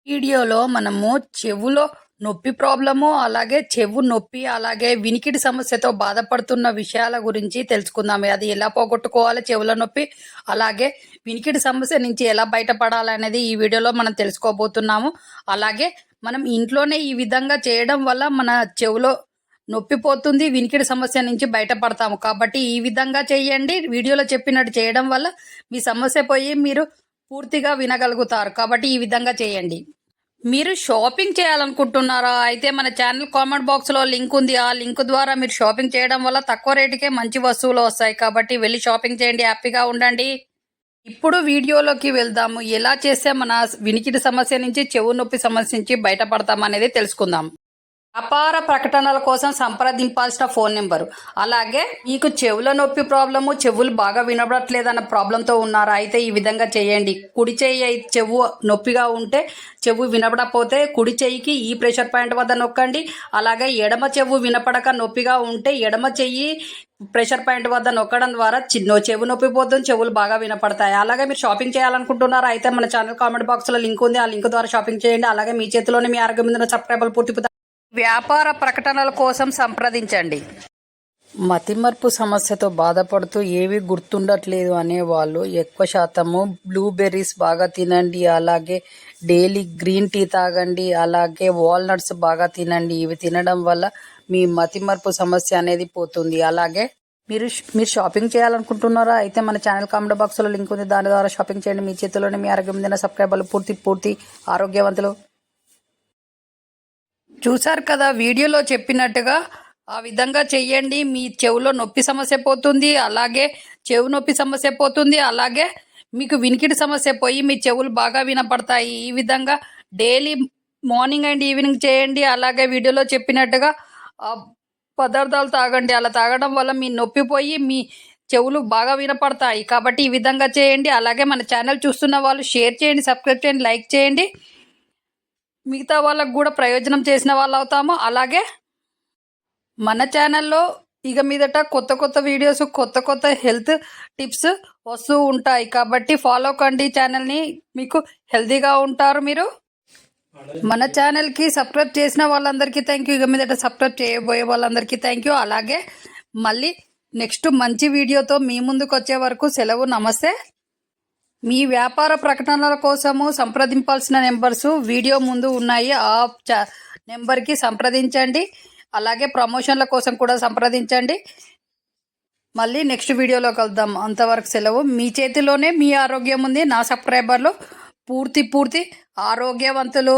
వీడియోలో మనము చెవులో నొప్పి ప్రాబ్లము, అలాగే చెవు నొప్పి, అలాగే వినికిడి సమస్యతో బాధపడుతున్న విషయాల గురించి తెలుసుకుందాము. అది ఎలా పోగొట్టుకోవాలి, చెవుల నొప్పి అలాగే వినికిడి సమస్య నుంచి ఎలా బయటపడాలనేది ఈ వీడియోలో మనం తెలుసుకోబోతున్నాము. అలాగే మనం ఇంట్లోనే ఈ విధంగా చేయడం వల్ల మన చెవులో నొప్పి పోతుంది, వినికిడి సమస్య నుంచి బయటపడతాము. కాబట్టి ఈ విధంగా చేయండి. వీడియోలో చెప్పినట్టు చేయడం వల్ల మీ సమస్య పోయి మీరు పూర్తిగా వినగలుగుతారు. కాబట్టి ఈ విధంగా చేయండి. మీరు షాపింగ్ చేయాలనుకుంటున్నారా? అయితే మన ఛానల్ కామెంట్ బాక్స్లో లింక్ ఉంది. ఆ లింక్ ద్వారా మీరు షాపింగ్ చేయడం వల్ల తక్కువ రేటుకే మంచి వస్తువులు వస్తాయి. కాబట్టి వెళ్ళి షాపింగ్ చేయండి, హ్యాపీగా ఉండండి. ఇప్పుడు వీడియోలోకి వెళ్దాము. ఎలా చేస్తే మన వినికిడి సమస్య నుంచి, చెవు నొప్పి సమస్య నుంచి బయటపడతాం అనేది తెలుసుకుందాం. వ్యాపార ప్రకటనల కోసం సంప్రదింపాల్సిన ఫోన్ నెంబరు. అలాగే మీకు చెవుల నొప్పి ప్రాబ్లము, చెవులు బాగా వినబడట్లేదన్న ప్రాబ్లంతో ఉన్నారా? అయితే ఈ విధంగా చేయండి. కుడి చెయ్యి చెవు నొప్పిగా ఉంటే, చెవు వినపడకపోతే కుడి చెయ్యికి ఈ ప్రెషర్ పాయింట్ వద్ద నొక్కండి. అలాగే ఎడమ చెవు వినపడక నొప్పిగా ఉంటే ఎడమ చెయ్యి ప్రెషర్ పాయింట్ వద్ద నొక్కడం ద్వారా చెవు నొప్పి పోతుంది, చెవులు బాగా వినపడతాయి. అలాగే మీరు షాపింగ్ చేయాలనుకుంటున్నారా? అయితే మన ఛానల్ కామెంట్ బాక్స్లో లింక్ ఉంది. ఆ లింక్ ద్వారా షాపింగ్ చేయండి. అలాగే మీ చేతిలోనే మీ ఆరోగ్యం మీద సబ్స్క్రైబర్లు పూర్తి వ్యాపార ప్రకటనల కోసం సంప్రదించండి. మతిమరుపు సమస్యతో బాధపడుతూ ఏవి గుర్తుండట్లేదు అనేవాళ్ళు ఎక్కువ శాతము బ్లూబెర్రీస్ బాగా తినండి, అలాగే డైలీ గ్రీన్ టీ తాగండి, అలాగే వాల్నట్స్ బాగా తినండి. ఇవి తినడం వల్ల మీ మతిమరుపు సమస్య అనేది పోతుంది. అలాగే మీరు షాపింగ్ చేయాలనుకుంటున్నారా? అయితే మన ఛానల్ కామెంట్ బాక్స్లో లింక్ ఉంది. దాని ద్వారా షాపింగ్ చేయండి. మీ చేతిలోనే మీ ఆరోగ్యం మీద సబ్స్క్రైబర్లు పూర్తి ఆరోగ్యవంతులు. చూసారు కదా, వీడియోలో చెప్పినట్టుగా ఆ విధంగా చెయ్యండి. మీ చెవులో నొప్పి సమస్య పోతుంది, అలాగే చెవు నొప్పి సమస్య పోతుంది, అలాగే మీకు వినికిడి సమస్య పోయి మీ చెవులు బాగా వినపడతాయి. ఈ విధంగా డైలీ మార్నింగ్ అండ్ ఈవినింగ్ చేయండి. అలాగే వీడియోలో చెప్పినట్టుగా పదార్థాలు తాగండి. అలా తాగడం వల్ల మీ నొప్పి పోయి మీ చెవులు బాగా వినపడతాయి. కాబట్టి ఈ విధంగా చేయండి. అలాగే మన ఛానల్ చూస్తున్న వాళ్ళు షేర్ చేయండి, సబ్స్క్రైబ్ చేయండి, లైక్ చేయండి. మిగతా వాళ్ళకు కూడా ప్రయోజనం చేసిన వాళ్ళు అవుతాము. అలాగే మన ఛానల్లో ఇక మీదట కొత్త వీడియోస్, కొత్త హెల్త్ టిప్స్ వస్తూ ఉంటాయి. కాబట్టి ఫాలో కండి ఛానల్ని, మీకు హెల్తీగా ఉంటారు మీరు. మన ఛానల్కి సబ్స్క్రైబ్ చేసిన వాళ్ళందరికీ థ్యాంక్ యూ. ఇక మీదట సబ్స్క్రైబ్ చేయబోయే వాళ్ళందరికీ థ్యాంక్ యూ. అలాగే మళ్ళీ నెక్స్ట్ మంచి వీడియోతో మీ ముందుకు వచ్చే వరకు సెలవు, నమస్తే. మీ వ్యాపార ప్రకటనల కోసము సంప్రదింపాల్సిన నెంబర్స్ వీడియో ముందు ఉన్నాయి. ఆ నెంబర్కి సంప్రదించండి. అలాగే ప్రమోషన్ల కోసం కూడా సంప్రదించండి. మళ్ళీ నెక్స్ట్ వీడియోలో కలుద్దాం. అంతవరకు సెలవు. మీ చేతిలోనే మీ ఆరోగ్యం ఉంది. నా సబ్స్క్రైబర్లు పూర్తి ఆరోగ్యవంతులు.